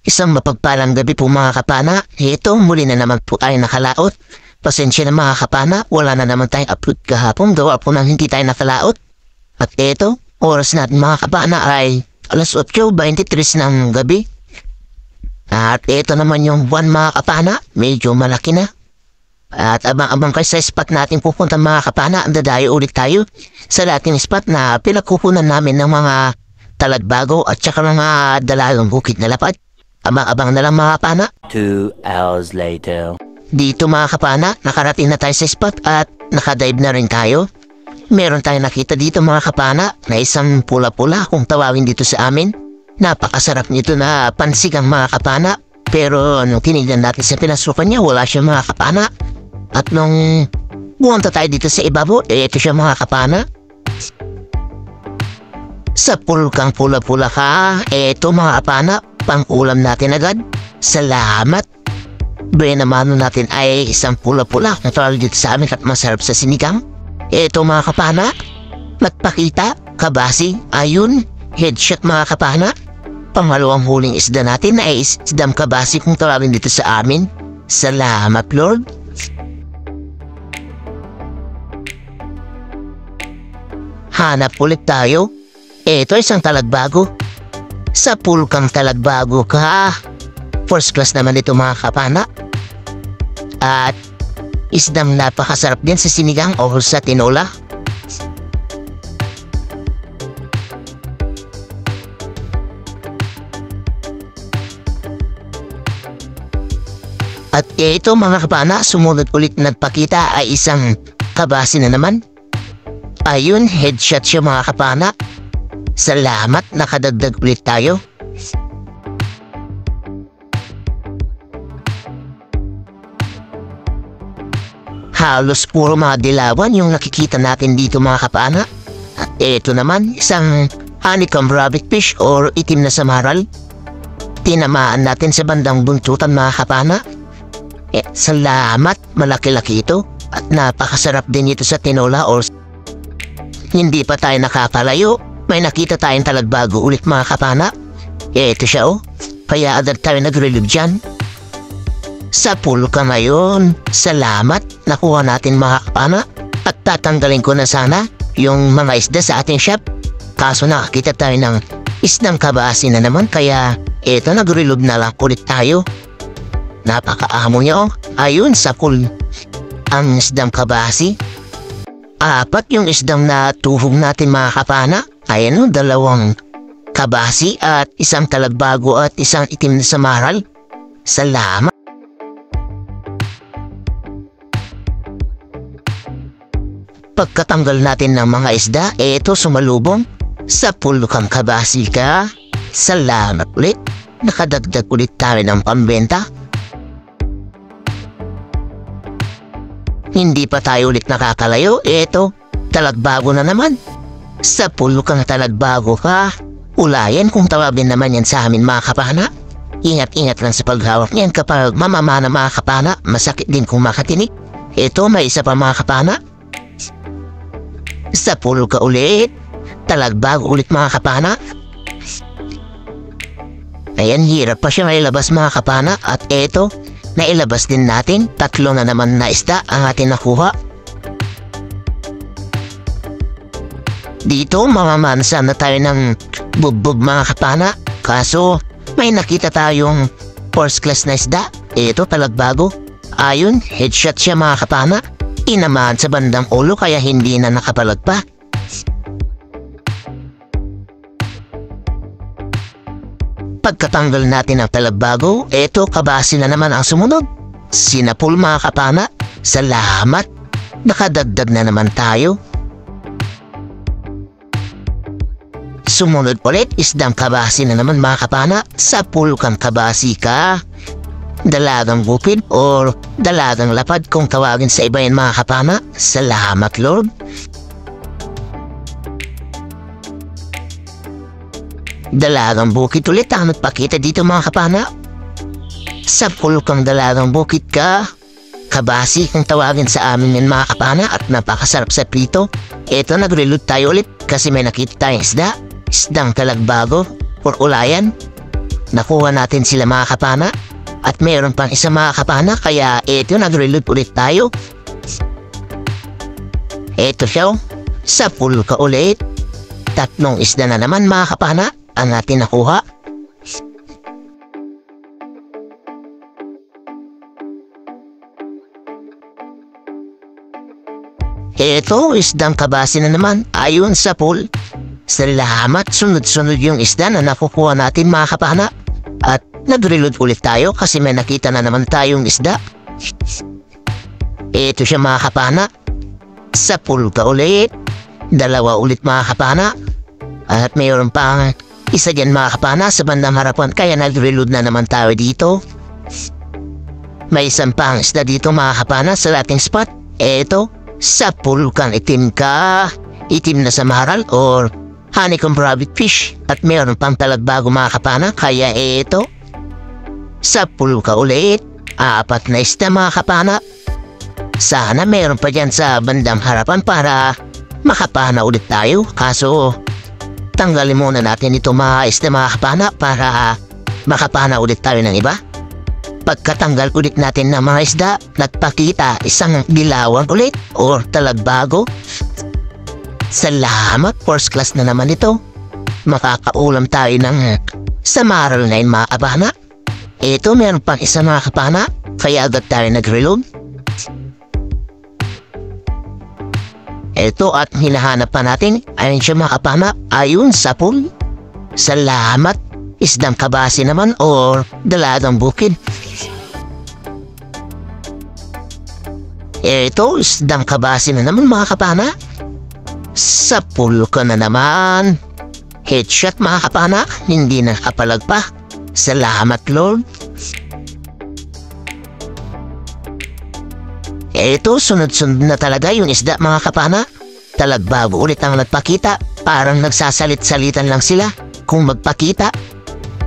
Isang mapagpalang gabi po mga kapana. Ito, muli na naman po tayo nakalaot. Pasensya na mga kapana, wala na naman tayong upload kahapon. Gawa po nang hindi tayo nakalaot. At ito, oras natin mga kapana ay alas 8:23 ng gabi. At ito naman yung buwan mga kapana, medyo malaki na. At abang-abang kayo sa spot natin pupunta mga kapana, dadayo ulit tayo sa dating spot na pinagkukunan namin ng mga taladbago at saka mga dalagang bukid na lapad. Abang-abang na lang mga kapana. 2 hours later. Dito mga kapana, nakarating na tayo sa spot at nakadive na rin tayo. Meron tayong nakita dito mga kapana na isang pula-pula kung tawagin dito sa amin. Napakasarap nito na pansigang mga kapana. Pero nung tinignan natin sa pinasukan niya, wala siya mga kapana. At nung bumunta tayo dito sa ibabaw, ito siya mga kapana. Sa pulkang pula-pula ka, ito mga kapana, pang-ulam natin agad. Salamat. Benamano natin ay isang pula-pula na tawag dito sa amin at masarap sa sinigang. Ito mga kapana, nagpakita, kabasi, ayun, headshot mga kapana. Pangalawang huling isda natin ay isdang kabasi kung tawagin dito sa amin. Salamat Lord. Hanap ulit tayo. Ito isang talagbago. Sa pulkang talagbago ka. First class naman ito mga kapana. At isdang napakasarap din sa sinigang o sa tinola. At ito mga kapana, sumunod ulit nagpakita ay isang kabasi na naman. Ayun, headshot siya mga kapana. Salamat, nakadagdag ulit tayo. Halos puro mga dilawan yung nakikita natin dito mga kapana. At ito naman, isang honeycomb rabbit fish or itim na samaral. Tinamaan natin sa bandang buntutan mga kapana. Salamat, malaki-laki ito. At napakasarap din ito sa tinola or hindi pa tayo nakakalayo. May nakita tayong talagbago ulit mga kapana. Ito siya oh. Kaya agad tayo nag-relieve dyan. Sa pulka ngayon, salamat, nakuha natin mga kapana. At tatanggalin ko na sana yung mga isda sa ating shop. Kaso nakakita tayo ng isdang kabasi na naman. Kaya ito nag-relieve na lang ulit tayo. Napakaamo niya oh. Ayun sa pool. Ang isdang kabasi. 4 yung isdang natuhog natin mga kapana. Ayan o, 2 kabasi at isang talagbago at isang itim na samaral. Salamat. Pagkatanggal natin ng mga isda, eto sumalubong sa pulkang kabasi ka. Salamat ulit. Nakadagdag ulit tayo ng pambenta. Hindi pa tayo ulit nakakalayo. Eto, talagbago na naman. Sa pulkang talagbago ka. Ulayan kung tawagin naman yan sa amin mga kapana. Ingat-ingat lang sa paghawak niyan kapag mamamana mga kapana. Masakit din kung makatinik. Ito, may isa pa mga kapana. Sa pulka ulit. Talagbago ulit mga kapana. Ayan, hirap pa siya mailabas mga kapana. At eto, nailabas din natin. 3 na naman na isda ang ating nakuha. Dito, mamamansa na tayo ng bubbog mga kapana. Kaso, may nakita tayong first class na isda. Ito, talagbago. Ayun, headshot siya mga kapana. Tinamaan sa bandang ulo kaya hindi na nakapalag pa. Pagkatanggal natin ang talagbago, eto kabasi na naman ang sumunod. Sinapul mga kapana. Salamat. Nakadagdag na naman tayo. Sumunod ulit, isdang kabasi na naman mga kapana. Sa pulkang kabasi ka. Dalagang bukid or dalagang lapad kung tawagin sa iba yan mga kapana. Salamat Lord. Dalagang bukid ulit ang nagpakita dito mga kapana. Sa pulkang dalagang bukid ka. Kabasi kung tawagin sa amin yan mga kapana at napakasarap sa prito. Ito, nag-reload tayo ulit kasi may nakita tayong isda. Isdang talagbago or ulayan. nakuha natin sila mga kapana. At mayroon pang isa mga kapana, kaya eto nag-reload ulit tayo. Eto siya, sa pool ka ulit. 3 isda na naman mga kapana ang atin nakuha. Eto, isdang kabasi na naman ayon sa pool. Salamat, sunod-sunod yung isda na nakukuha natin mga kapana. At nag-reload ulit tayo kasi may nakita na naman tayong isda. Eto siya mga kapana. Sa pool ka ulit. 2 ulit mga kapana. At mayroon pang isa dyan mga kapana sa bandang harapan, kaya nag-reload na naman tayo dito. May isang pang isda dito mga kapana sa ating spot. Eto, sa pool kang itim ka. Itim na samaral or honeycomb rabbit fish. At mayroon pang talagbago mga kapana, kaya eto, sa pool ka ulit. 4 na isda mga kapana. Sana mayroon pa dyan sa bandang harapan para makapana ulit tayo. Kaso, tanggalin muna natin ito mga isda mga kapana para makapana ulit tayo ng iba. Pagkatanggal ulit natin ng mga isda, nagpakita isang dilawan ulit or talagbago. Salamat, first class na naman ito. Makakaulam tayo ng samaral na yun mga kapana. Ito, meron pang isa mga kapana, kaya agad tayo nag-reload. Ito at hinahanap pa natin, ayun siya mga kapana, ayun sa pool. Salamat, isdang kabasi naman or dalagang bukid. Ito, isdang kabasi na naman mga kapana. Sa pool ka na naman. Headshot mga kapana, hindi na kapalag pa. Salamat Lord. Ito, sunod-sunod na talaga yung isda mga kapana. Talagbago ulit ang nagpakita. Parang nagsasalit-salitan lang sila kung magpakita.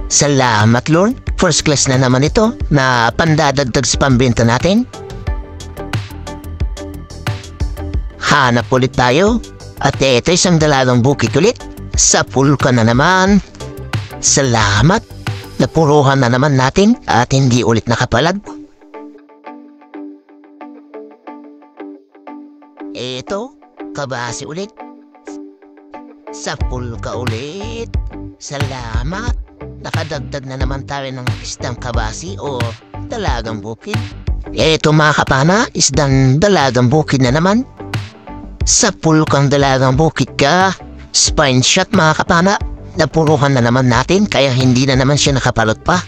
Salamat Lord. First class na naman ito na pandadagdag sa pambenta natin. Hanap ulit tayo. At ito isang dalagang bukid ulit. Sa pool ka na naman. Salamat. Napuruhan na naman natin at hindi ulit nakapalag. Ito, kabasi ulit. Sa pool ka ulit. Salamat. Nakadagdag na naman tayo ng isdang kabasi o dalagang bukid. Ito mga kapana, isdang dalagang bukid na naman. Sa pool kang dalagang bukid ka. Spine shot mga kapana. Napuruhan na naman natin kaya hindi na naman siya nakapalot pa.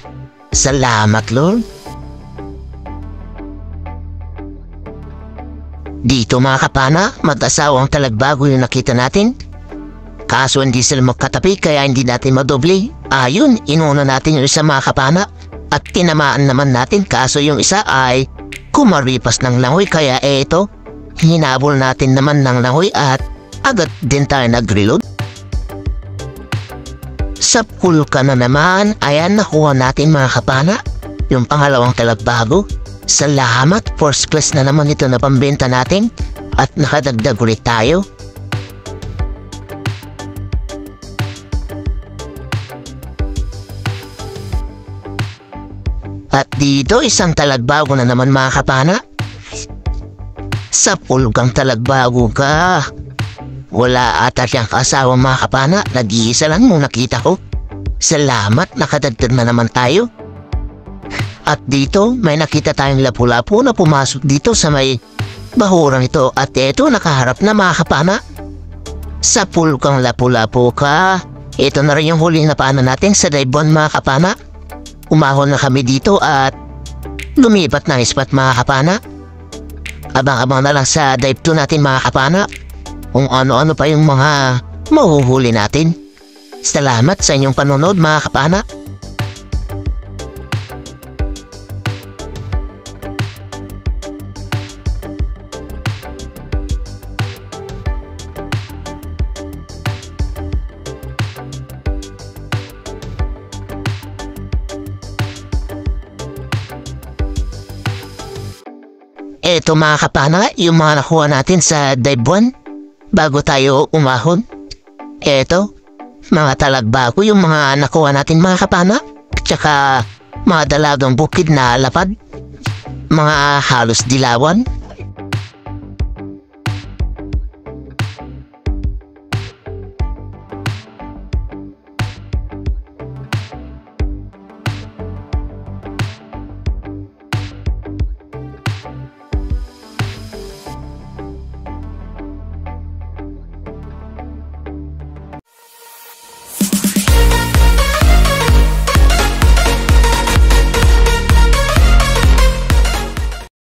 Salamat Lord. Dito mga kapana, mag-asawang talagbago yung nakita natin. Kaso hindi sila magkatapi kaya hindi natin madobli. Ayun, inuna natin yung isa mga kapana. At tinamaan naman natin kaso yung isa ay kumaripas ng langoy kaya eto. Hinabol natin naman ng langoy at agad din tayo nag-reload. Sa pool ka na naman, ayan nakuha natin mga kapana. Yung pangalawang talagbago. Salamat, first class na naman ito na pambenta natin. At nakadagdag ulit tayo. At dito isang talagbago na naman mga kapana. Sa pool kang talagbago ka. Wala ata siyang kasawang mga kapana. Nag-iisa lang nung nakita ko. Salamat, nakadagdag na naman tayo. At dito, may nakita tayong lapu-lapu na pumasok dito sa may bahurang ito. At ito, nakaharap na mga kapana. Sa pool kang lapu-lapu ka. Ito na rin yung huli na paano natin sa dive 1 mga kapana. Umahon na kami dito at lumipat ng spot mga kapana. Abang-abang na lang sa dive 2 natin mga kapana. Kung ano-ano pa yung mga mahuhuli natin. Salamat sa inyong panonood mga kapana. Eto mga kapana, yung mga nakuha natin sa dive 1 bago tayo umahon. Eto, mga talagbago yung mga nakuha natin mga kapana. tsaka mga dalagang bukid na lapad, mga halos dilawan,